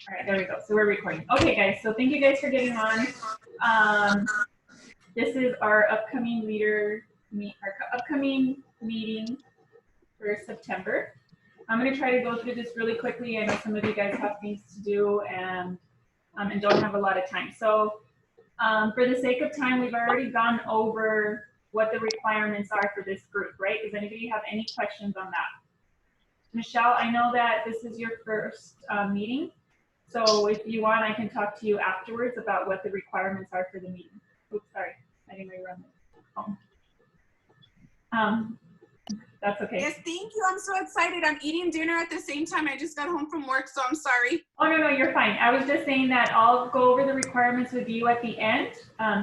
All right, there we go. So we're recording. Okay, guys. So thank you guys for getting on. This is our upcoming upcoming meeting for September. I'm going to try to go through this really quickly. I know some of you guys have things to do and don't have a lot of time. So for the sake of time, we've already gone over what the requirements are for this group, right? Does anybody have any questions on that? Michelle, I know that this is your first meeting. So if you want, I can talk to you afterwards about what the requirements are for the meeting. Oops, sorry, I didn't know you were on the phone. That's okay. Yes, thank you. I'm so excited. I'm eating dinner at the same time. I just got home from work, so I'm sorry. Oh, no, you're fine. I was just saying that I'll go over the requirements with you at the end,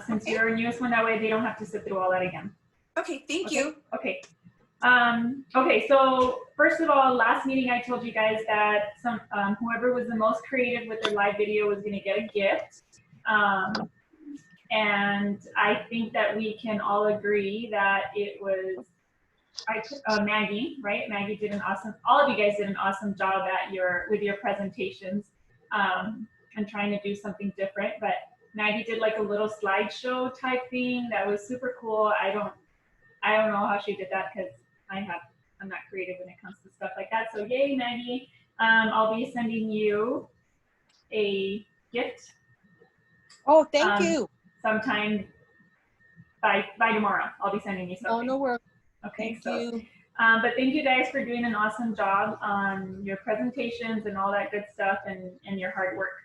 since you're a newest one. That way they don't have to sit through all that again. Okay, thank you. Okay. Okay, so first of all, last meeting I told you guys that whoever was the most creative with their live video was going to get a gift. And I think that we can all agree that it was Maggie, right? Maggie did all of you guys did an awesome job with your presentations. I'm trying to do something different, but Maggie did like a little slideshow type thing that was super cool. I don't know how she did that because I'm not creative when it comes to stuff like that. So yay, Maggie. I'll be sending you a gift. Oh, thank you. Sometime by tomorrow, I'll be sending you something. Oh, no worries. Okay, Thank you. But thank you guys for doing an awesome job on your presentations and all that good stuff and your hard work.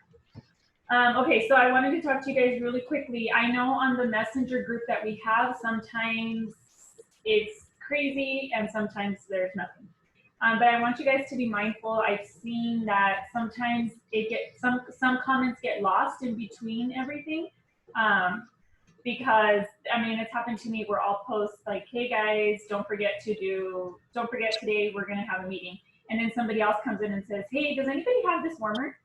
Okay, so I wanted to talk to you guys really quickly. I know on the messenger group that we have, sometimes it's crazy and sometimes there's nothing. But I want you guys to be mindful. I've seen that sometimes some comments get lost in between everything. Because I mean, it's happened to me where I'll post like, hey guys, don't forget today we're gonna have a meeting. And then somebody else comes in and says, hey, does anybody have this warmer?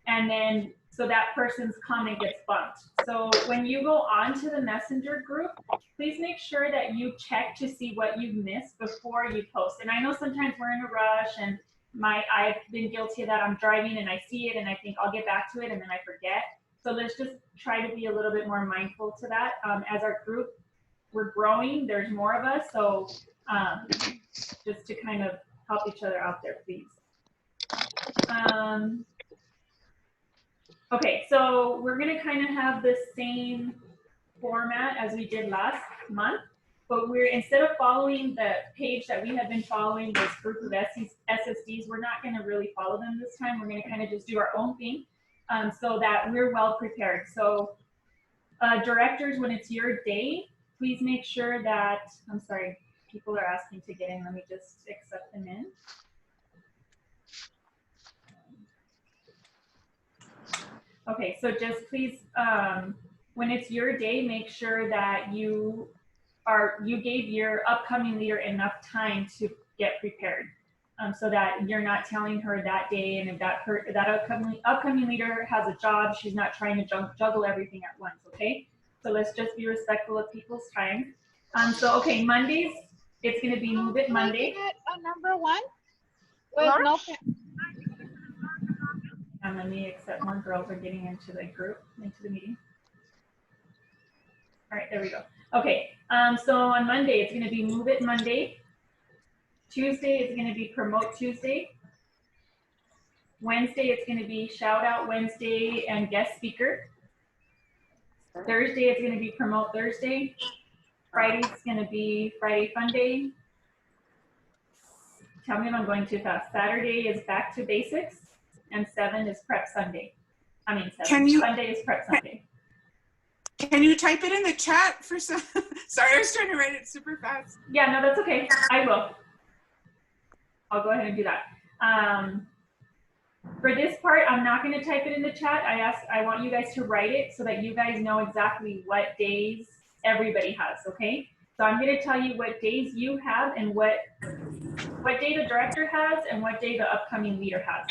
And then, so that person's comment gets bumped. So when you go on to the messenger group, please make sure that you check to see what you've missed before you post. And I know sometimes we're in a rush and I've been guilty of that. I'm driving and I see it and I think I'll get back to it and then I forget. So let's just try to be a little bit more mindful to that. As our group, we're growing, there's more of us. So just to kind of help each other out there, please. Okay, so we're gonna kind of have the same format as we did last month, but instead of following the page that we have been following, this group of SSDs, we're not gonna really follow them this time. We're gonna kind of just do our own thing. So that we're well prepared. So directors, when it's your day, please make sure that, I'm sorry, people are asking to get in. Let me just accept them in. Okay, so just please, when it's your day, make sure that you gave your upcoming leader enough time to get prepared. So that you're not telling her that day, and if that upcoming leader has a job, she's not trying to juggle everything at once, okay? So let's just be respectful of people's time. So, okay, Mondays, it's going to be Move It Monday. Number one? With no. And let me accept more girls are getting into the group, into the meeting. All right, there we go. Okay, so on Monday, it's going to be Move It Monday. Tuesday is going to be Promote Tuesday. Wednesday, it's going to be Shout Out Wednesday and Guest Speaker. Thursday, it's going to be Promote Thursday. Friday, it's going to be Friday Fun Day. Tell me if I'm going too fast. Saturday is Back to Basics. And 7 is Prep Sunday. I mean, Sunday is Prep Sunday. Can you type it in the chat for some? Sorry, I was trying to write it super fast. Yeah, no, that's okay. I will. I'll go ahead and do that. For this part, I'm not going to type it in the chat. I want you guys to write it so that you guys know exactly what days everybody has, okay? So I'm going to tell you what days you have and what day the director has and what day the upcoming leader has.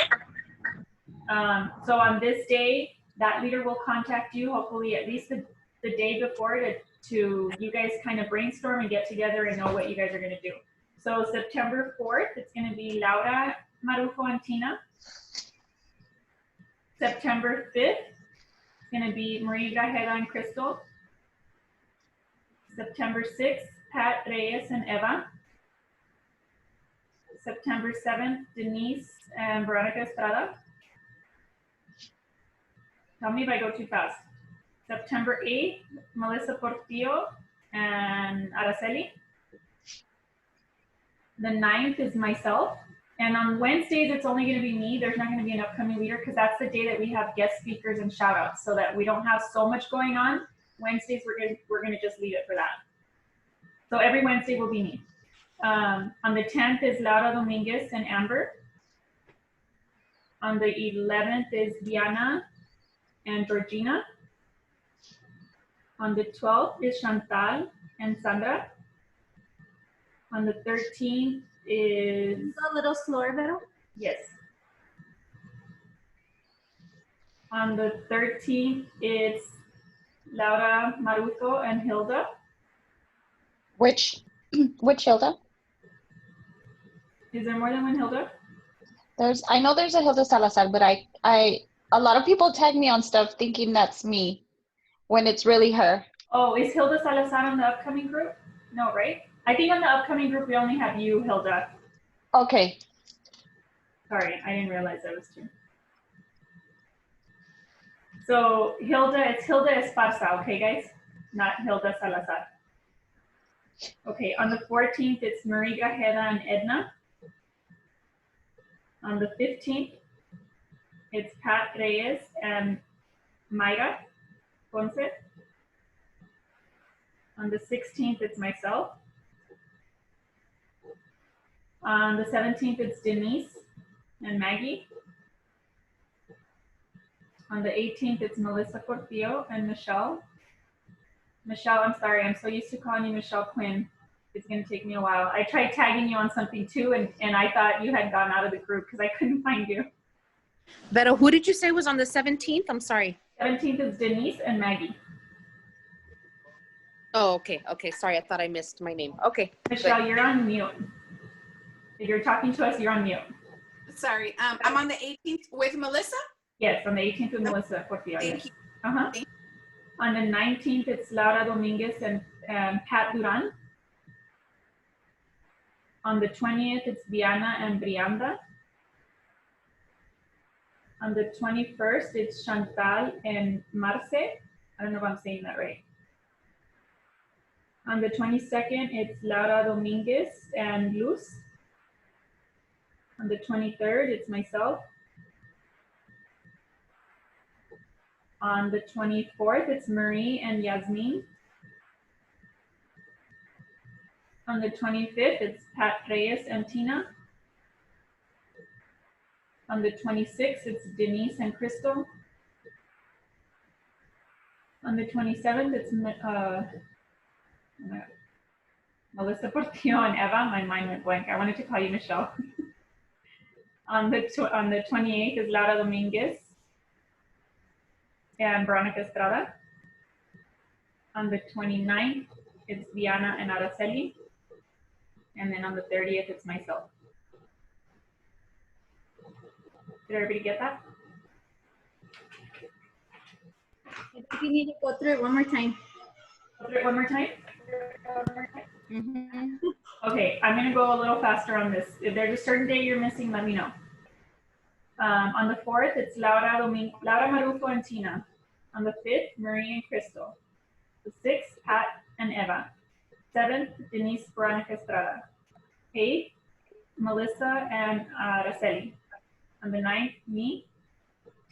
So on this day, that leader will contact you, hopefully at least the day before to you guys kind of brainstorm and get together and know what you guys are going to do. So September 4th, it's going to be Laura, Marujo, and Tina. September 5th is going to be Maria Gajeda and Crystal. September 6th, Pat Reyes and Eva. September 7th, Denise and Veronica Estrada. Tell me if I go too fast. September 8th, Melissa Portillo and Araceli. The 9th is myself. And on Wednesdays, it's only going to be me. There's not going to be an upcoming leader because that's the day that we have guest speakers and shout outs so that we don't have so much going on. Wednesdays, we're going to just leave it for that. So every Wednesday will be me. On the 10th is Laura Dominguez and Amber. On the 11th is Diana and Georgina. On the 12th is Chantal and Sandra. On the 13th is A little slower, Vero. yes. On the 13th, it's Laura Maruto and Hilda. Which Hilda? Is there more than one Hilda? I know there's a Hilda Salazar, but a lot of people tag me on stuff thinking that's me when it's really her. Oh, is Hilda Salazar on the upcoming group? No, right? I think on the upcoming group, we only have you, Hilda. Okay. Sorry, I didn't realize that was two. So it's Hilda Esparza, okay, guys? Not Hilda Salazar. Okay, on the 14th, it's Marie Gajeda and Edna. On the 15th, it's Pat Reyes and Mayra Ponce. On the 16th, it's myself. On the 17th, it's Denise and Maggie. On the 18th, it's Melissa Portillo and Michelle. Michelle, I'm sorry, I'm so used to calling you Michelle Quinn. It's going to take me a while. I tried tagging you on something too, and I thought you had gone out of the group because I couldn't find you. Vero, who did you say was on the 17th? I'm sorry. 17th is Denise and Maggie. Oh, okay. Okay. Sorry. I thought I missed my name. Okay. Michelle, you're on mute. If you're talking to us, you're on mute. Sorry, I'm on the 18th with Melissa. Yes, on the 18th with Melissa Portillo. Thank Yes. you. Uh-huh. Thank On the 19th, it's Laura Dominguez and Pat Duran. On the 20th, it's Diana and Brianda. On the 21st, it's Chantal and Marce. I don't know if I'm saying that right. On the 22nd, it's Laura Dominguez and Luz. On the 23rd, it's myself. On the 24th, it's Marie and Yasmin. On the 25th, it's Pat Reyes and Tina. On the 26th, it's Denise and Crystal. On the 27th, it's Melissa Portillo and Eva. My mind went blank. I wanted to call you Michelle. On the 28th is Laura Dominguez and Veronica Estrada. On the 29th, it's Diana and Araceli. And then on the 30th, it's myself. Did everybody get that? I think you need to go through it one more time. Go through it one more time? Mm-hmm. Okay, I'm gonna go a little faster on this. If there's a certain day you're missing, let me know. On the 4th, it's Laura Maruto and Tina. On the 5th, Marie and Crystal. The 6th, Pat and Eva. 7th, Denise Veronica Estrada. 8th, Melissa and Araceli. On the 9th, me.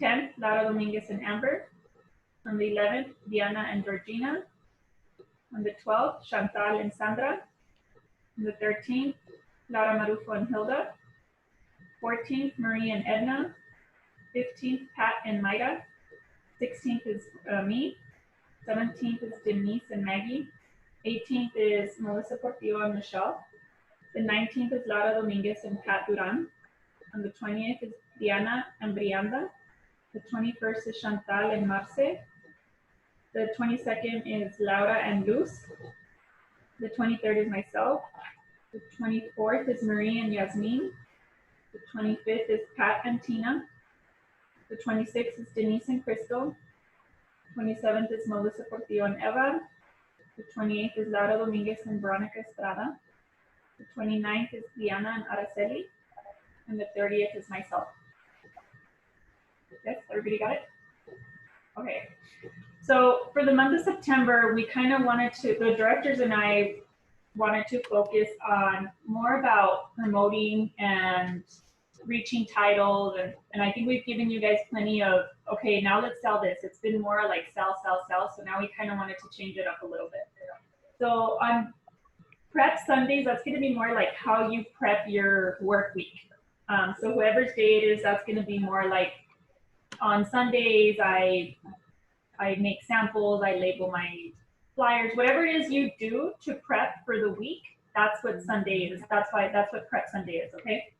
10th, Laura Dominguez and Amber. On the 11th, Diana and Georgina. On the 12th, Chantal and Sandra. On the 13th, Laura Maruto and Hilda. 14th, Marie and Edna. 15th, Pat and Mayra. 16th is me. 17th is Denise and Maggie. 18th is Melissa Portillo and Michelle. The 19th is Laura Dominguez and Pat Duran. On the 20th is Diana and Brianda. The 21st is Chantal and Marce. The 22nd is Laura and Luz. The 23rd is myself. The 24th is Marie and Yasmin. The 25th is Pat and Tina. The 26th is Denise and Crystal. 27th is Melissa Portillo and Eva. The 28th is Laura Dominguez and Veronica Estrada. The 29th is Diana and Araceli. And the 30th is myself. Yes, everybody got it? Okay. So for the month of September, we kind of wanted to, the directors and I wanted to focus on more about promoting and reaching titles. And I think we've given you guys plenty of, okay, now let's sell this. It's been more like sell. So now we kind of wanted to change it up a little bit. So on prep Sundays, that's going to be more like how you prep your work week. So whoever's day it is, that's going to be more like on Sundays, I make samples, I label my flyers, whatever it is you do to prep for the week, that's what Sunday is. That's what prep Sunday is, okay?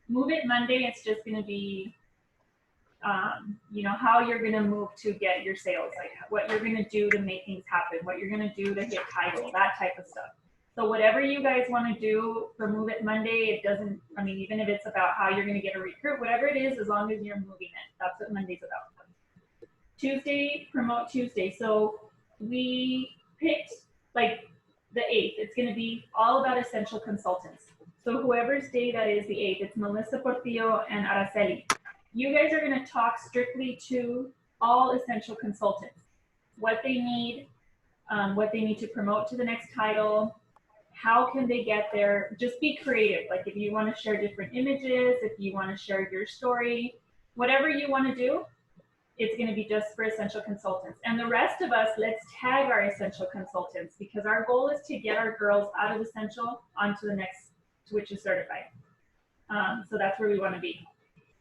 Move It Monday, it's just going to be, how you're going to move to get your sales, like what you're going to do to make things happen, what you're going to do to hit title, that type of stuff. So whatever you guys want to do for Move It Monday, it doesn't, even if it's about how you're going to get a recruit, whatever it is, as long as you're moving it, that's what Monday's about. Tuesday, Promote Tuesday. So we picked like the 8th. It's going to be all about essential consultants. So whoever's day that is the 8th, it's Melissa Portillo and Araceli. You guys are going to talk strictly to all essential consultants, what they need to promote to the next title, how can they get there. Just be creative. Like if you want to share different images, if you want to share your story, whatever you want to do, it's going to be just for essential consultants. And the rest of us, let's tag our essential consultants, because our goal is to get our girls out of essential onto the next, which is certified. So that's where we want to be.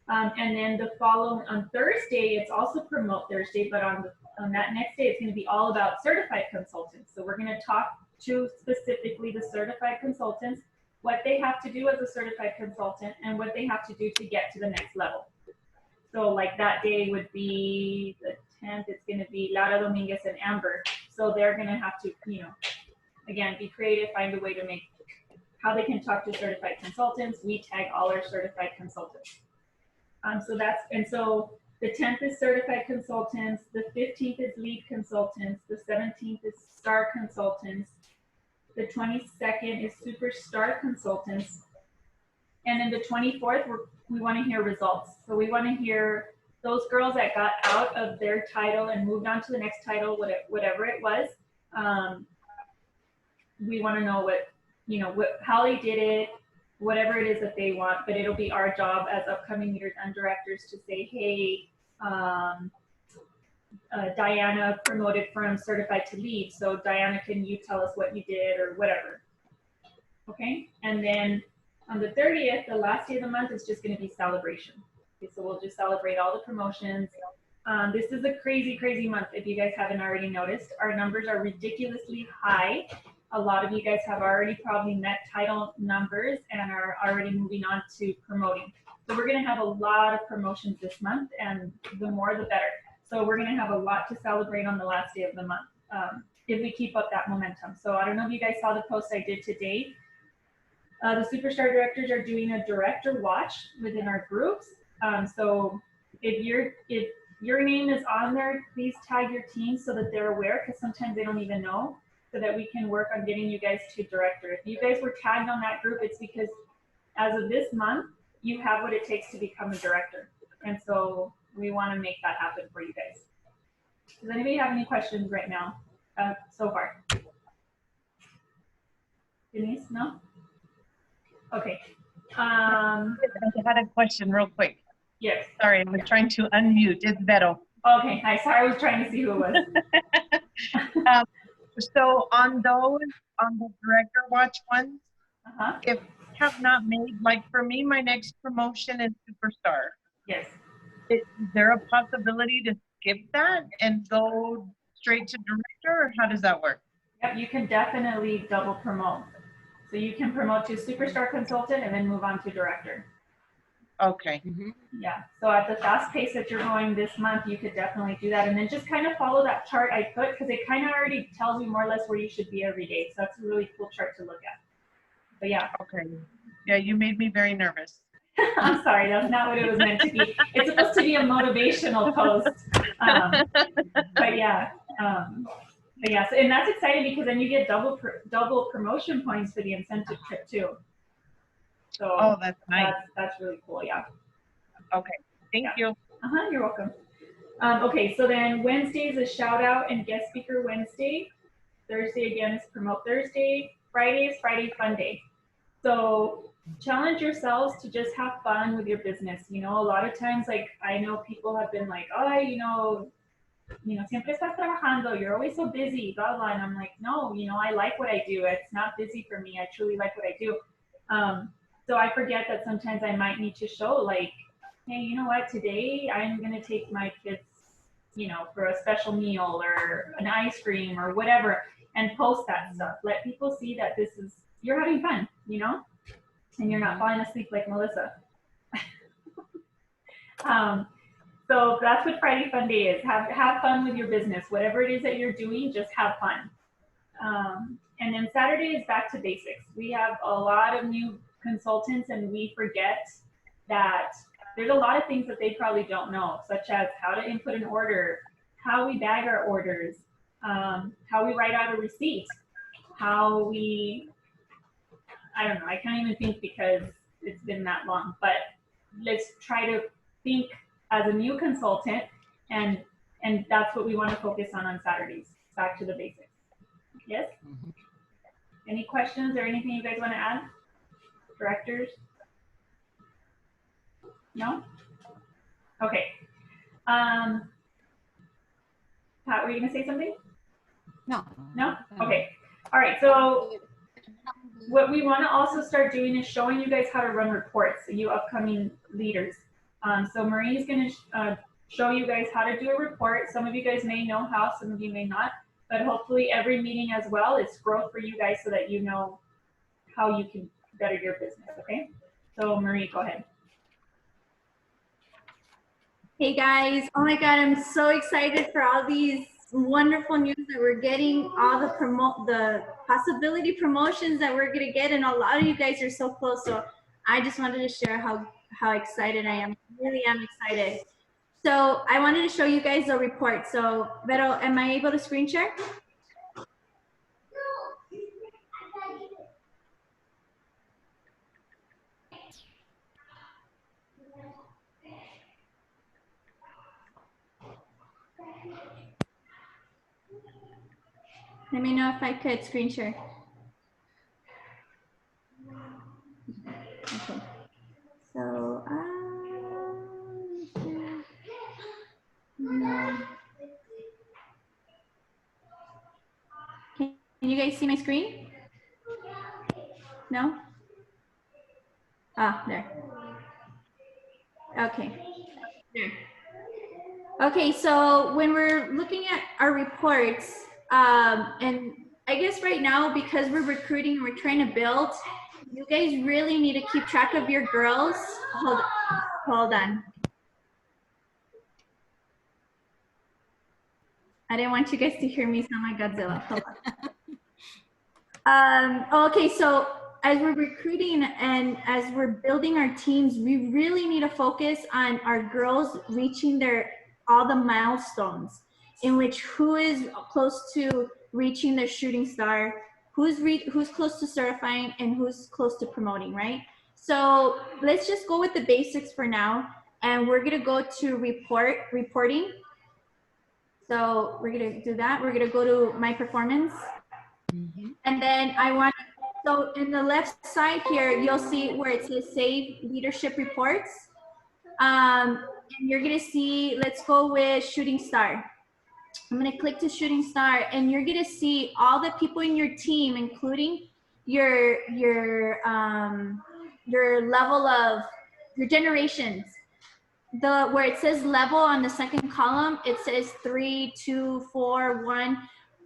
And then the following, on Thursday, it's also Promote Thursday, but on that next day, it's going to be all about certified consultants. So we're going to talk to specifically the certified consultants, what they have to do as a certified consultant and what they have to do to get to the next level. So like that day would be the 10th, it's going to be Laura Dominguez and Amber. So they're going to have to, again, be creative, find a way to make how they can talk to certified consultants. We tag all our certified consultants. So the 10th is certified consultants. The 15th is lead consultants. The 17th is star consultants. The 22nd is superstar consultants. And then the 24th, we want to hear results. So we want to hear those girls that got out of their title and moved on to the next title, whatever it was. We want to know how they did it, whatever it is that they want, but it'll be our job as upcoming leaders and directors to say, hey, Diana promoted from certified to lead. So Diana, can you tell us what you did or whatever? Okay. And then on the 30th, the last day of the month, is just going to be celebration. Okay, so we'll just celebrate all the promotions. This is a crazy, crazy month. If you guys haven't already noticed, our numbers are ridiculously high. A lot of you guys have already probably met title numbers and are already moving on to promoting. So we're going to have a lot of promotions this month, and the more the better. So we're going to have a lot to celebrate on the last day of the month if we keep up that momentum. So I don't know if you guys saw the post I did today. The Superstar directors are doing a director watch within our groups. So if your name is on there, please tag your team so that they're aware, because sometimes they don't even know, so that we can work on getting you guys to director. If you guys were tagged on that group, it's because as of this month, you have what it takes to become a director. And so we want to make that happen for you guys. Does anybody have any questions right now so far? Denise, no? Okay. I had a question real quick. Yes. Sorry, I was trying to unmute. It's Vero. Okay, hi. Sorry, I was trying to see who it was. So on the director watch ones, if you have not made, like for me, my next promotion is superstar. Yes. Is there a possibility to skip that and go straight to director, or how does that work? Yep, you can definitely double promote. So you can promote to superstar consultant and then move on to director. Okay. Yeah, so at the fast pace that you're going this month, you could definitely do that. And then just kind of follow that chart I put, because it kind of already tells you more or less where you should be every day. So that's a really cool chart to look at. But yeah. Okay. Yeah, you made me very nervous. I'm sorry, that's not what it was meant to be. It's supposed to be a motivational post. But yeah, so, and that's exciting because then you get double promotion points for the incentive trip too. So Oh, that's nice. that's really cool. Yeah. Okay, thank you. You're welcome. Okay, so then Wednesday is a shout out and guest speaker Wednesday. Thursday again is promote Thursday. Friday is Friday fun day. So challenge yourselves to just have fun with your business. You know, a lot of times, like I know people have been like, oh, siempre estás trabajando, you're always so busy, blah, blah. And I'm like, no, I like what I do. It's not busy for me. I truly like what I do. So I forget that sometimes I might need to show like, hey, you know what, today I'm going to take my kids, for a special meal or an ice cream or whatever, and post that stuff. Let people see that you're having fun, and you're not falling asleep like Melissa. So that's what Friday Fun Day is. Have fun with your business. Whatever it is that you're doing, just have fun. And then Saturday is back to basics. We have a lot of new consultants, and we forget that there's a lot of things that they probably don't know, such as how to input an order, how we bag our orders, how we write out a receipt, how we, I don't know, I can't even think because it's been that long, but let's try to think as a new consultant, and that's what we want to focus on Saturdays, back to the basics. Yes? Any questions or anything you guys want to add? Directors? No? Okay. Pat, were you going to say something? No. No? Okay. All right. So what we want to also start doing is showing you guys how to run reports, you upcoming leaders. So Marie is going to show you guys how to do a report. Some of you guys may know how, some of you may not, but hopefully every meeting as well is growth for you guys so that you know how you can better your business, okay? So Marie, go ahead. Hey guys, oh my God, I'm so excited for all these wonderful news that we're getting, all the possibility promotions that we're gonna get, and a lot of you guys are so close. So I just wanted to share how excited I am. I really am excited. So I wanted to show you guys a report. So Vero, am I able to screen share? Let me know if I could screen share. Okay. So, no. Can you guys see my screen? No? Ah, there. Okay. There. Okay, so when we're looking at our reports, and I guess right now, because we're recruiting, we're trying to build, you guys really need to keep track of your girls. Hold on. I didn't want you guys to hear me sound like Godzilla. Hold on. Okay, so as we're recruiting and as we're building our teams, we really need to focus on our girls reaching all the milestones, in which who is close to reaching their shooting star, who's close to certifying, and who's close to promoting, right? So let's just go with the basics for now, and we're gonna go to reporting. So we're gonna do that. We're gonna go to my performance. And then so in the left side here, you'll see where it says save leadership reports. And you're gonna see, let's go with shooting star. I'm gonna click to shooting star, and you're gonna see all the people in your team, including your level of your generations. Where it says level on the second column, it says 3, 2, 4, 1.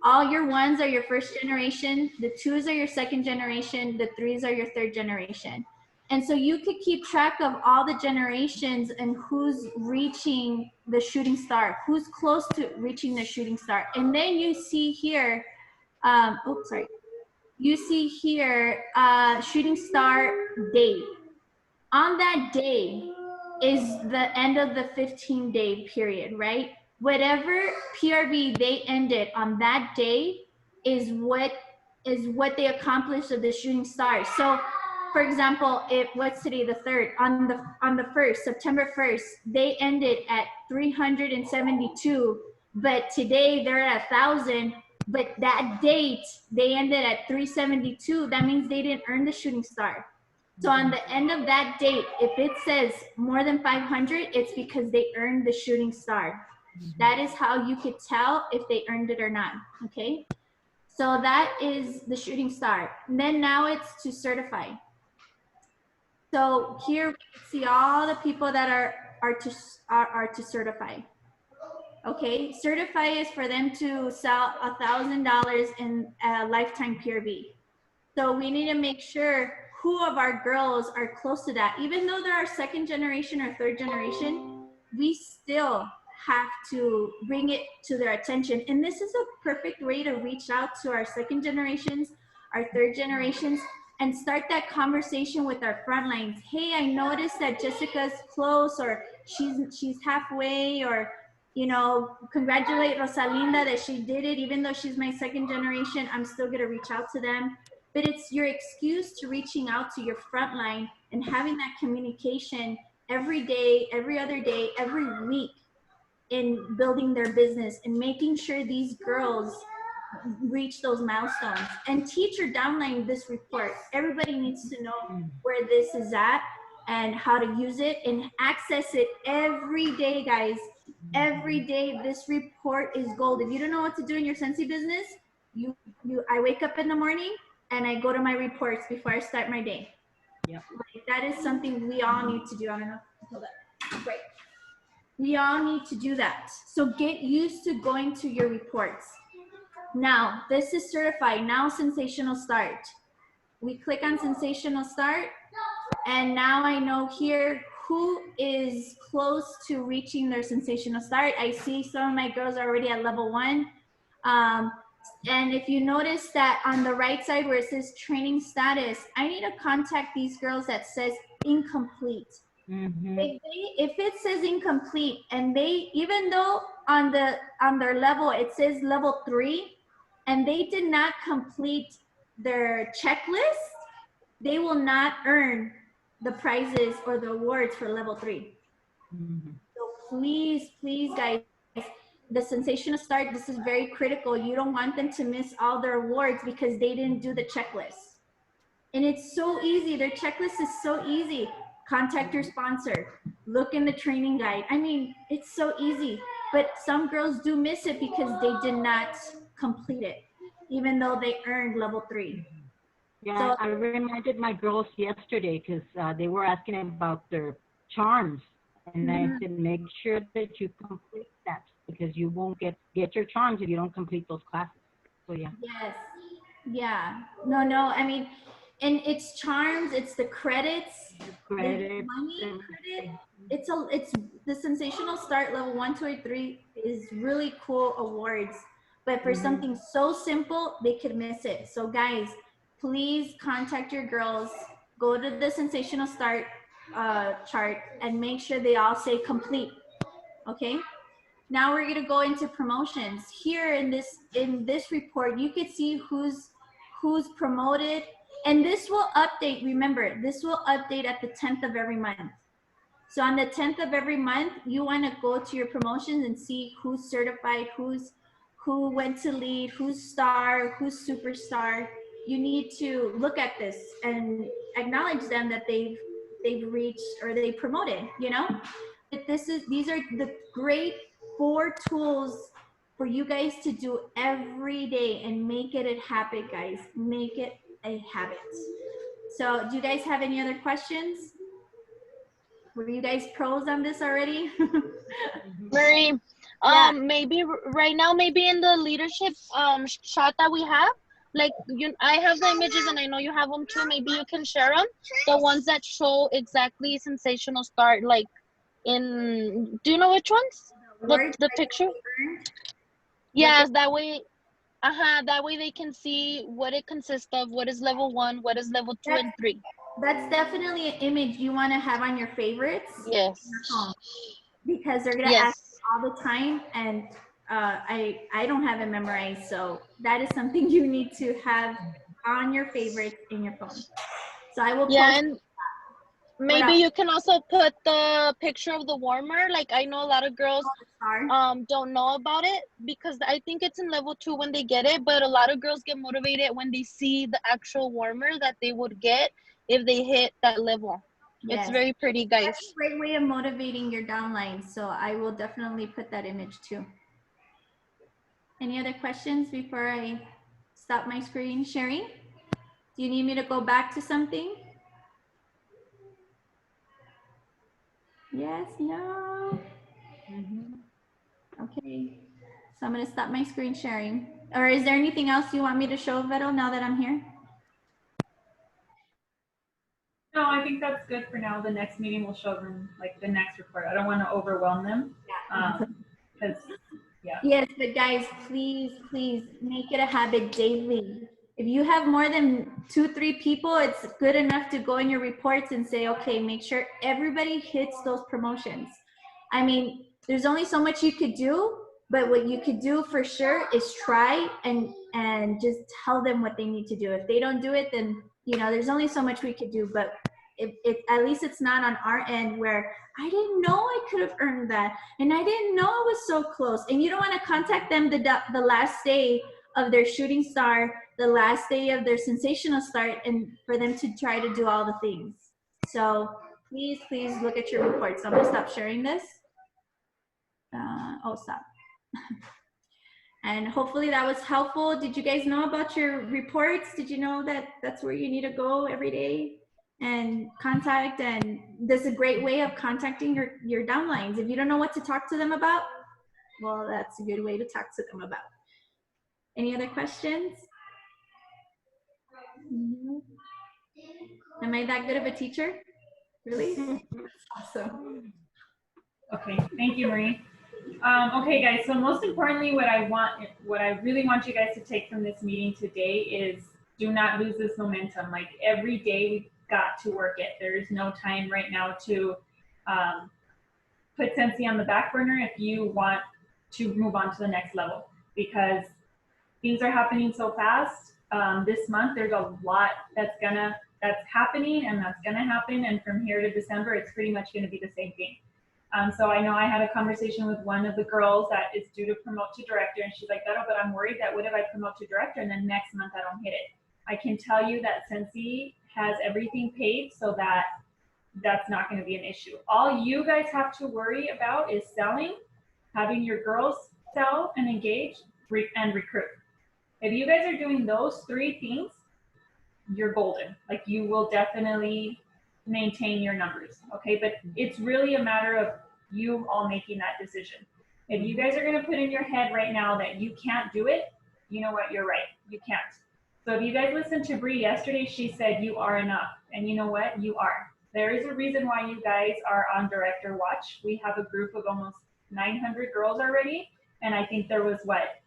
All your ones are your first generation, the twos are your second generation, the threes are your third generation. And so you could keep track of all the generations and who's reaching the shooting star, who's close to reaching the shooting star. And then you see here, you see here, shooting star date. On that day is the end of the 15-day period, right? Whatever PRB they ended on that day is what they accomplished of the shooting stars. So for example, what's today, the 3rd, on the 1st, September 1st, they ended at 372, but today they're at 1,000. But that date they ended at 372. That means they didn't earn the shooting star. So on the end of that date, if it says more than 500, it's because they earned the shooting star. That is how you could tell if they earned it or not, okay? So that is the shooting star. And then now it's to certify. So here we can see all the people that are to certify. Okay, certify is for them to sell $1,000 in a lifetime PRV. So we need to make sure who of our girls are close to that. Even though they're our 2nd generation or 3rd generation, we still have to bring it to their attention. And this is a perfect way to reach out to our 2nd generations, our 3rd generations, and start that conversation with our front lines. Hey, I noticed that Jessica's close, or she's halfway, or congratulate Rosalinda that she did it. Even though she's my 2nd generation, I'm still gonna reach out to them. But it's your excuse to reaching out to your front line and having that communication every day, every other day, every week in building their business and making sure these girls reach those milestones. And teach your downline this report. Everybody needs to know where this is at and how to use it and access it every day, guys. Every day, this report is gold. If you don't know what to do in your Scentsy business, I wake up in the morning and I go to my reports before I start my day. Yep. Like, that is something we all need to do. I don't know. Hold up. Great. We all need to do that. So get used to going to your reports. Now, this is certified. Now, sensational start. We click on sensational start. And now I know here who is close to reaching their sensational start. I see some of my girls are already at level 1. And if you notice that on the right side where it says training status, I need to contact these girls that says incomplete. If it says incomplete and they, even though on their level it says level 3 and they did not complete their checklist, they will not earn the prizes or the awards for level 3. So please guys, the sensational start, this is very critical. You don't want them to miss all their awards because they didn't do the checklist. And it's so easy. Their checklist is so easy. Contact your sponsor. Look in the training guide. I mean, it's so easy. But some girls do miss it because they did not complete it, even though they earned level 3. Yeah, So, I reminded my girls yesterday because they were asking about their charms. And I said, make sure that you complete that because you won't get your charms if you don't complete those classes. So yeah. Yes. Yeah. No. I mean, and it's charms. It's the credits. Credit. Money credit. It's the sensational start level 1, 2, or 3 is really cool awards. But for something so simple, they could miss it. So guys, please contact your girls. Go to the sensational start chart and make sure they all say complete. Okay. Now we're gonna go into promotions. Here in this report, you can see who's promoted, and this will update. Remember, this will update at the 10th of every month. So on the 10th of every month, you want to go to your promotions and see who's certified, who went to lead, who's star, who's superstar. You need to look at this and acknowledge them that they've reached or they promoted. But these are the great 4 tools for you guys to do every day and make it a habit, guys. Make it a habit. So do you guys have any other questions? Were you guys pros on this already? Marie, Yeah. maybe right now, maybe in the leadership shot that we have, like I have the images and I know you have them too. Maybe you can share them, the ones that show exactly sensational start, like in, do you know which ones? The picture? Yes, that way, that way they can see what it consists of, what is level 1, what is level 2 and 3. That's definitely an image you want to have on your favorites. Yes. Because they're gonna Yes. ask all the time, and I don't have it memorized, so that is something you need to have on your favorites in your phone. So I will Yeah, post. and maybe you can also put the picture of the warmer. Like I know a lot of girls don't know about it because I think it's in level 2 when they get it, but a lot of girls get motivated when they see the actual warmer that they would get if they hit that level. Yes. It's very pretty, guys. That's a great way of motivating your downline, so I will definitely put that image too. Any other questions before I stop my screen sharing? Do you need me to go back to something? Yes, no. Okay, so I'm gonna stop my screen sharing. Or is there anything else you want me to show, Vero, now that I'm here? No, I think that's good for now. The next meeting will show them like the next report. I don't want to overwhelm them. Because Yes, but guys, please, please make it a habit daily. If you have more than 2-3 people, it's good enough to go in your reports and say, okay, make sure everybody hits those promotions. I mean, there's only so much you could do, but what you could do for sure is try and just tell them what they need to do. If they don't do it, then, you know, there's only so much we could do, but at least it's not on our end where I didn't know I could have earned that, and I didn't know I was so close. And you don't want to contact them the last day of their shooting star, the last day of their sensational start, and for them to try to do all the things. So please, please look at your reports. I'm gonna stop sharing this. Stop. And hopefully that was helpful. Did you guys know about your reports? Did you know that that's where you need to go every day and contact? And this is a great way of contacting your downlines. If you don't know what to talk to them about, well, that's a good way to talk to them about. Any other questions? Am I that good of a teacher? Really? Awesome. okay, thank you, Marie. Okay, guys. So most importantly, what I really want you guys to take from this meeting today is do not lose this momentum. Like every day, we've got to work it. There is no time right now to put Scentsy on the back burner if you want to move on to the next level, because things are happening so fast. This month, there's a lot that's happening and that's gonna happen, and from here to December, it's pretty much gonna be the same thing. So I know I had a conversation with one of the girls that is due to promote to director, and she's like, Beto, but I'm worried that what if I promote to director and then next month I don't hit it? I can tell you that Scentsy has everything paid so that that's not going to be an issue. All you guys have to worry about is selling, having your girls sell and engage, and recruit. If you guys are doing those 3 things, you're golden. Like you will definitely maintain your numbers, okay? But it's really a matter of you all making that decision. If you guys are gonna put in your head right now that you can't do it, you know what, you're right, you can't. So if you guys listened to Bree yesterday, she said you are enough, and you know what, you are. There is a reason why you guys are on director watch. We have a group of almost 900 girls already, and I think there was, what,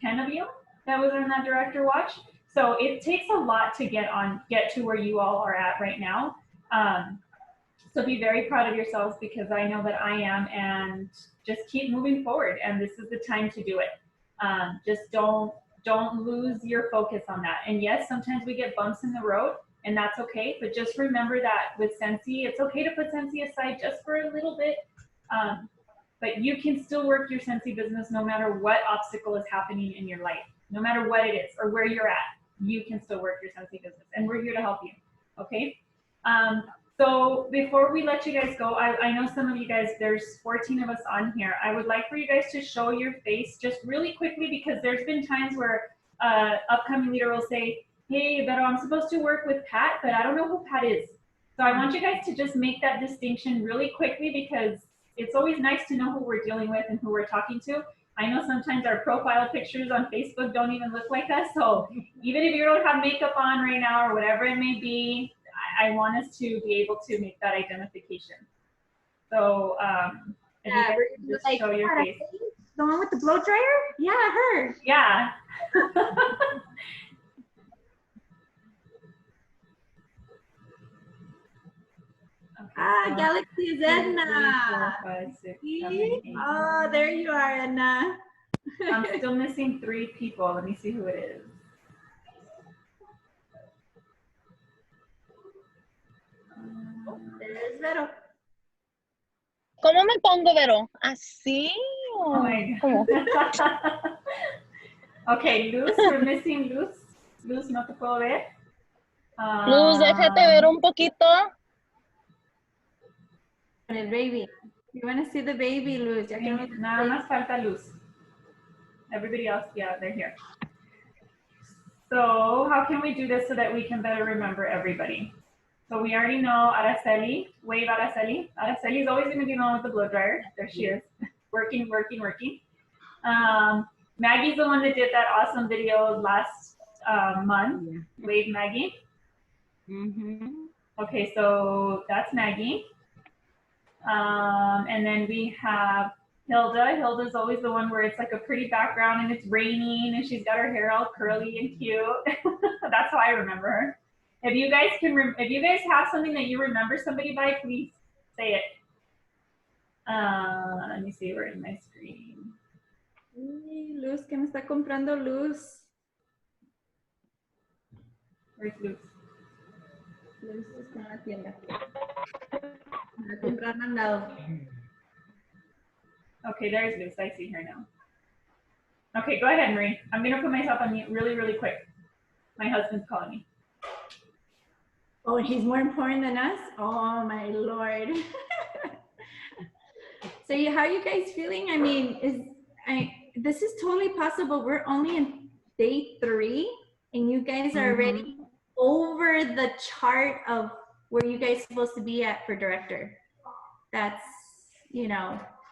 10 of you that was on that director watch? So it takes a lot to get to where you all are at right now. So be very proud of yourselves, because I know that I am, and just keep moving forward. And this is the time to do it. Just don't lose your focus on that. And yes, sometimes we get bumps in the road, and that's okay. But just remember that with Scentsy, it's okay to put Scentsy aside just for a little bit. But you can still work your Scentsy business no matter what obstacle is happening in your life, no matter what it is or where you're at. You can still work your Scentsy business, and we're here to help you. Okay. So before we let you guys go, I know some of you guys, there's 14 of us on here. I would like for you guys to show your face just really quickly, because there's been times where upcoming leader will say, hey, Beto, I'm supposed to work with Pat, but I don't know who Pat is. So I want you guys to just make that distinction really quickly, because it's always nice to know who we're dealing with and who we're talking to. I know sometimes our profile pictures on Facebook don't even look like us. So even if you don't have makeup on right now or whatever it may be, I want us to be able to make that identification. So if you guys just like, show your face. The one with the blow dryer? Yeah, her. Yeah. Ah, Galaxy is 2, 3, 4, Edna. 5, 6, 7, See? 8. Oh, there you are, Edna. I'm still missing 3 people. Let me see who it is. There's Vero. ¿Cómo me pongo, Vero? ¿Así? Oh my ¿Cómo? God. Okay, Luz, we're missing Luz. Luz, no te puedo ver. Luz, déjate ver un poquito. El baby. You want to see the baby, Luz? Ya que no- Nada más falta Luz. Everybody else, yeah, they're here. So how can we do this so that we can better remember everybody? So we already know Araceli. Wave Araceli. Araceli is always going to be the one with the blow dryer. There she is. Working. Maggie's the one that did that awesome video last month. Yeah. Wave Maggie. Mm-hmm. Okay, so that's Maggie. And then we have Hilda. Hilda's always the one where it's like a pretty background and it's raining and she's got her hair all curly and cute. That's how I remember her. If you guys have something that you remember somebody by, please say it. Let me see, we're in my screen. Luz, que me está comprando Luz. Where's Luz? Luz está en la tienda. Me va a comprar mandado. Okay, there's Luz. I see her now. Okay, go ahead, Marie. I'm gonna put myself on mute really, really quick. My husband's calling me. Oh, he's more important than us? Oh, my Lord. So how are you guys feeling? I mean, this is totally possible. We're only in day 3 and you guys are already over the chart of where you guys are supposed to be at for director. That's,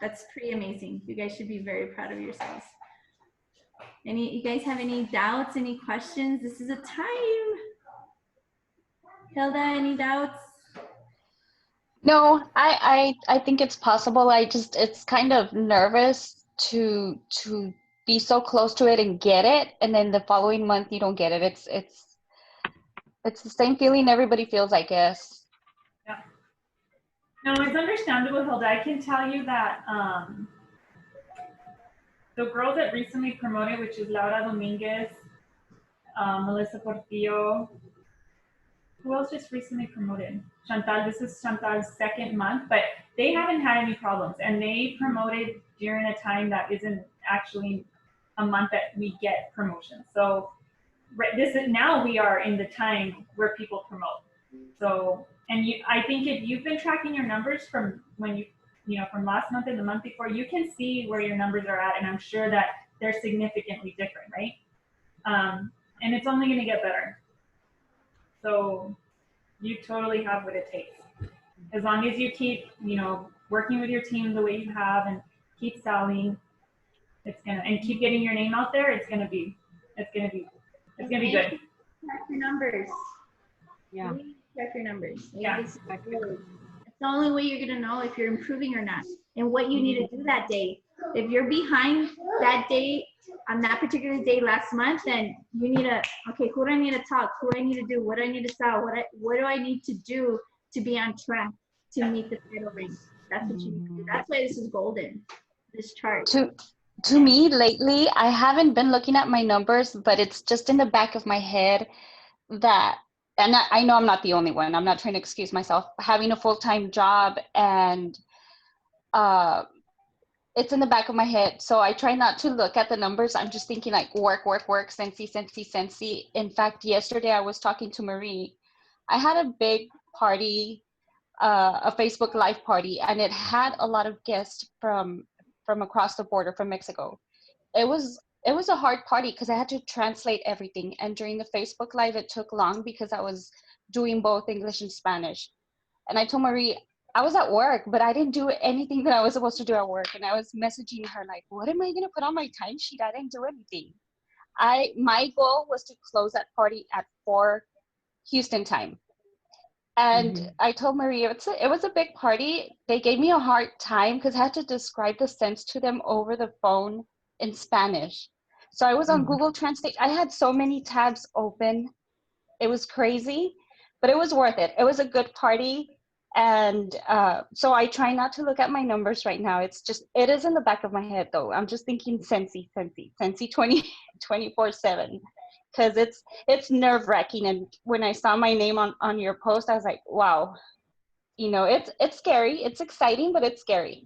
that's pretty amazing. You guys should be very proud of yourselves. You guys have any doubts, any questions? This is a time. Hilda, any doubts? No, I think it's possible. It's kind of nervous to be so close to it and get it, and then the following month you don't get it. It's the same feeling everybody feels, I guess. Yeah. No, it's understandable, Hilda. I can tell you that the girl that recently promoted, which is Laura Dominguez, Melissa Portillo, who else just recently promoted? Chantal, this is Chantal's 2nd month, but they haven't had any problems. And they promoted during a time that isn't actually a month that we get promotions. So now we are in the time where people promote. So, and I think if you've been tracking your numbers from when from last month and the month before, you can see where your numbers are at. And I'm sure that they're significantly different, right? And it's only going to get better. So you totally have what it takes. As long as you keep, working with your team the way you have and keep selling, and keep getting your name out there, it's gonna be good. Check your numbers. Yeah. Check your numbers. Yeah. It's the only way you're gonna know if you're improving or not and what you need to do that day. If you're behind that day, on that particular day last month, then you need to, okay, who do I need to talk? Who do I need to do? What do I need to sell? What do I need to do to be on track to meet the title ring? That's what you need to do. That's why this is golden, this chart. To me, lately, I haven't been looking at my numbers, but it's just in the back of my head that, and I know I'm not the only one. I'm not trying to excuse myself. Having a full-time job and it's in the back of my head. So I try not to look at the numbers. I'm just thinking like work, Sensi. In fact, yesterday I was talking to Marie. I had a big party, a Facebook Live party, and it had a lot of guests from across the border from Mexico. It was a hard party because I had to translate everything. And during the Facebook Live, it took long because I was doing both English and Spanish. And I told Marie, I was at work, but I didn't do anything that I was supposed to do at work. And I was messaging her like, what am I going to put on my timesheet? I didn't do anything. My goal was to close that party at 4 Houston time. And I told Marie, it was a big party. They gave me a hard time because I had to describe the scents to them over the phone in Spanish. So I was on Google Translate. I had so many tabs open. It was crazy, but it was worth it. It was a good party. And so I try not to look at my numbers right now. It's just, it is in the back of my head though. I'm just thinking Sensi 24/7, because it's nerve wracking. And when I saw my name on your post, I was like, wow, you know, it's scary. It's exciting, but it's scary.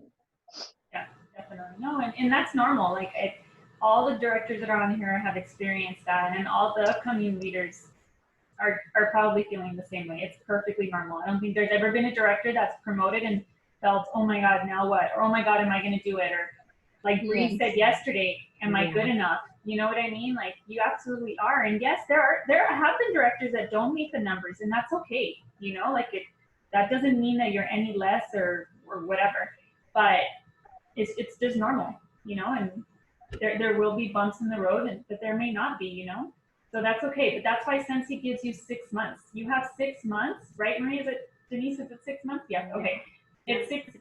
Yeah, definitely. No, and that's normal. Like all the directors that are on here have experienced that, and all the upcoming leaders are probably feeling the same way. It's perfectly normal. I don't think there's ever been a director that's promoted and felt, oh my God, now what? Or oh my God, am I going to do it? Or like Bree said yesterday, am I good enough? You know what I mean? Like you absolutely are. And yes, there have been directors that don't meet the numbers, and that's okay. You know, like that doesn't mean that you're any less or whatever. But it's just normal, you know, and there will be bumps in the road, but there may not be, you know. So that's okay, but that's why Sensi gives you 6 months. You have 6 months, right, Marie? Is it, Denise, is it 6 months? Yeah, okay. It's 6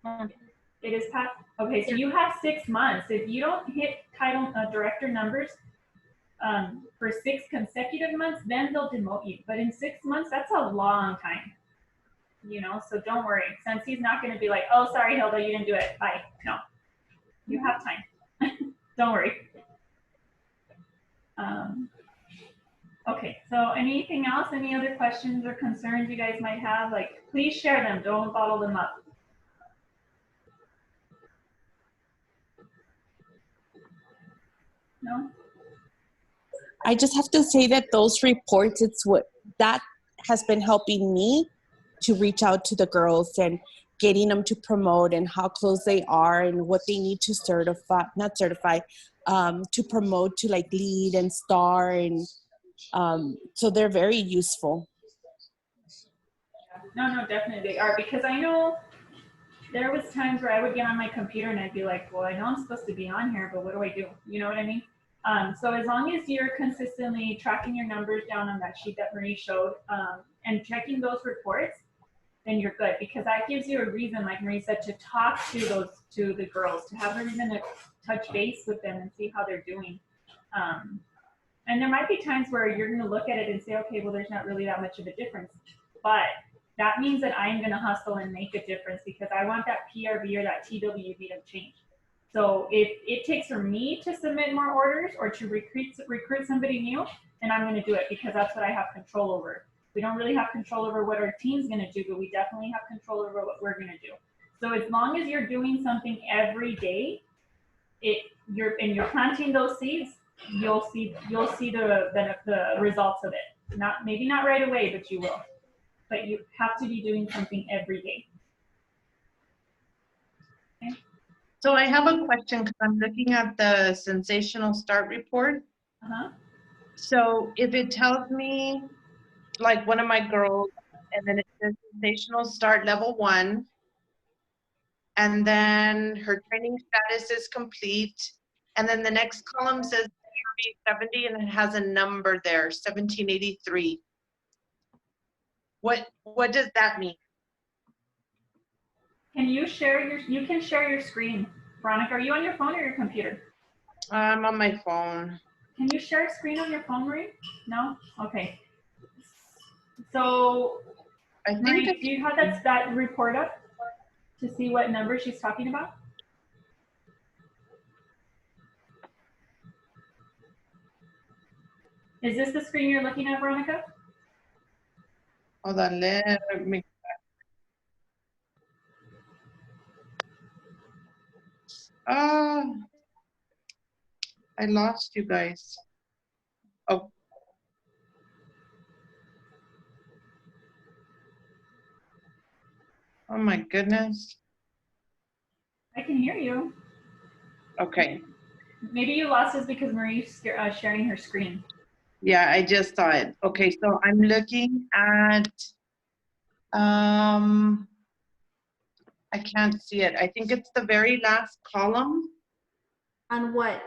months. It is past, okay, so you have 6 months. If you don't hit title director numbers for 6 consecutive months, then they'll demote you. But in 6 months, that's a long time, you know, so don't worry. Sensi's not gonna be like, oh, sorry, Hilda, you didn't do it, bye. No, you have time. Don't worry. Okay, so anything else? Any other questions or concerns you guys might have? Like, please share them. Don't bottle them up. No? I just have to say that those reports, it's what that has been helping me to reach out to the girls and getting them to promote and how close they are and what they need to to promote to like lead and star, and so they're very useful. No, definitely they are, because I know there was times where I would get on my computer and I'd be like, well, I know I'm supposed to be on here, but what do I do? You know what I mean? So as long as you're consistently tracking your numbers down on that sheet that Marie showed and checking those reports, then you're good, because that gives you a reason, like Marie said, to talk to the girls, to have a reason to touch base with them and see how they're doing. And there might be times where you're going to look at it and say, okay, well, there's not really that much of a difference, but that means that I'm going to hustle and make a difference, because I want that PRV or that TWV to change. So if it takes for me to submit more orders or to recruit somebody new, then I'm going to do it, because that's what I have control over. We don't really have control over what our team's going to do, but we definitely have control over what we're going to do. So as long as you're doing something every day, you're planting those seeds, you'll see the results of it. Maybe not right away, but you will. But you have to be doing something every day. Okay. So I have a question, because I'm looking at the sensational start report. So if it tells me, like one of my girls, and then it says sensational start level 1, and then her training status is complete, and then the next column says 70, and it has a number there, 1783. What does that mean? Can you share you can share your screen. Veronica, are you on your phone or your computer? I'm on my phone. Can you share a screen on your phone, Marie? No? Okay. So, I think Marie, do you have that report up to see what number she's talking about? Is this the screen you're looking at, Veronica? Hold on, let me. I lost you guys. Oh. Oh my goodness. I can hear you. Okay. Maybe you lost us because Marie's sharing her screen. Yeah, I just saw it. Okay, so I'm looking at, I can't see it. I think it's the very last column. On what?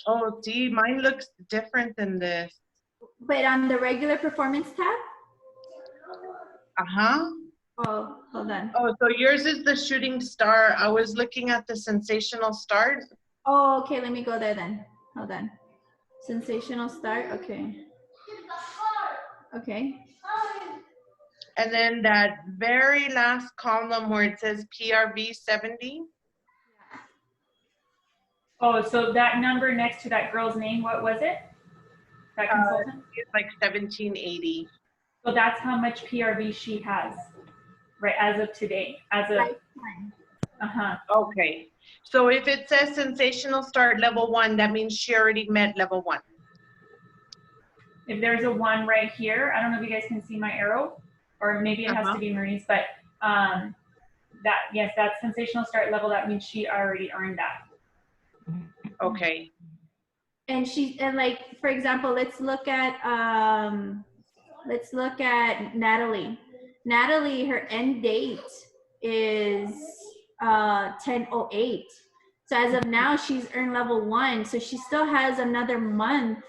Oh, see, mine looks different than this. But on the regular performance tab? Uh-huh. Oh, hold on. Oh, so yours is the shooting star. I was looking at the sensational start. Oh, okay, let me go there then. Hold on. Sensational start, okay. Okay. And then that very last column where it says PRV 70. Oh, so that number next to that girl's name, what was it? That consultant? It's like 1780. So that's how much PRV she has, right, as of today, as of, Okay. So if it says sensational start level 1, that means she already met level 1. If there's a 1 right here, I don't know if you guys can see my arrow, or maybe it has to be Marie's, but that, yes, that's sensational start level. That means she already earned that. Okay. And like, for example, let's look at Natalie. Natalie, her end date is 10/08. So as of now, she's earned level 1. So she still has another month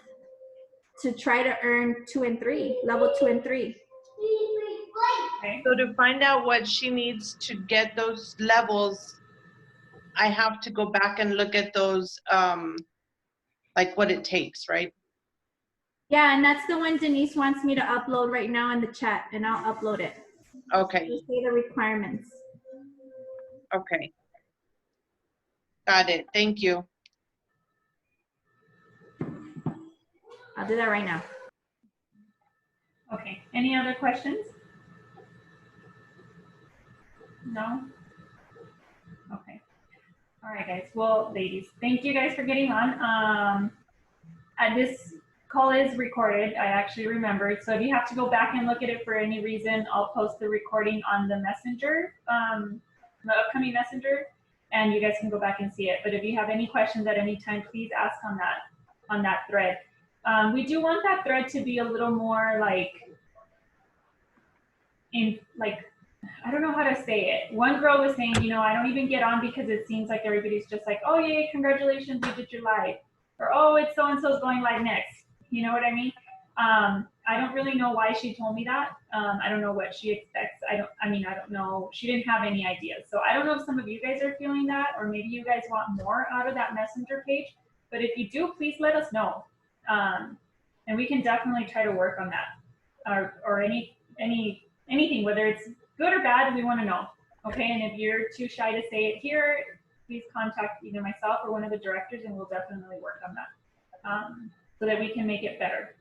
to try to earn 2 and 3, level 2 and 3. Okay. So to find out what she needs to get those levels, I have to go back and look at those, like what it takes, right? Yeah, and that's the one Denise wants me to upload right now in the chat, and I'll upload it. Okay. Just say the requirements. Okay. Got it. Thank you. I'll do that right now. Okay. Any other questions? No? Okay. All right, guys. Well, ladies, thank you guys for getting on. This call is recorded. I actually remembered. So if you have to go back and look at it for any reason, I'll post the recording on the messenger, the upcoming messenger, and you guys can go back and see it. But if you have any questions at any time, please ask on that thread. We do want that thread to be a little more like, I don't know how to say it. One girl was saying, you know, I don't even get on because it seems like everybody's just like, oh, yay, congratulations, you did your live. Or, oh, it's so-and-so's going live next. You know what I mean? I don't really know why she told me that. I don't know what she expects. I don't know. She didn't have any ideas. So I don't know if some of you guys are feeling that, or maybe you guys want more out of that messenger page. But if you do, please let us know. And we can definitely try to work on that. Or anything, whether it's good or bad, we want to know. Okay, and if you're too shy to say it here, please contact either myself or one of the directors, and we'll definitely work on that so that we can make it better.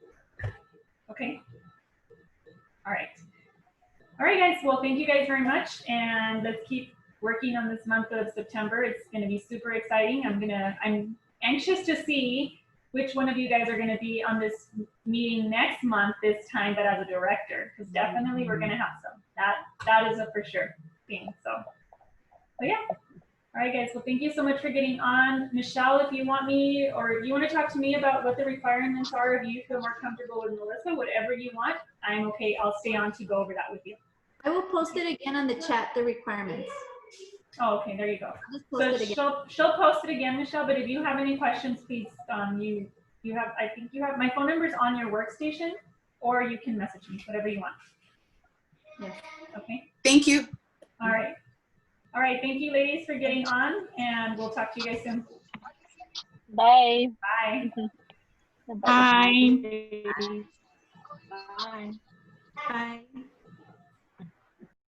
Okay. All right. All right, guys. Well, thank you guys very much, and let's keep working on this month of September. It's going to be super exciting. I'm anxious to see which one of you guys are going to be on this meeting next month, this time, but as a director, because definitely we're going to have some. That is a for sure thing. So, but yeah. All right, guys. Well, thank you so much for getting on. Michelle, if you want me, or if you want to talk to me about what the requirements are, if you feel more comfortable with Melissa, whatever you want, I'm okay. I'll stay on to go over that with you. I will post it again on the chat, the requirements. Oh, okay. There you go. Just post it again. She'll post it again, Michelle. But if you have any questions, please, you have. I think you have my phone number is on your workstation, or you can message me, whatever you want. Yes. Okay. Thank you. All right. All right. Thank you, ladies, for getting on, and we'll talk to you guys soon. Bye. Bye. Bye. Bye. Bye.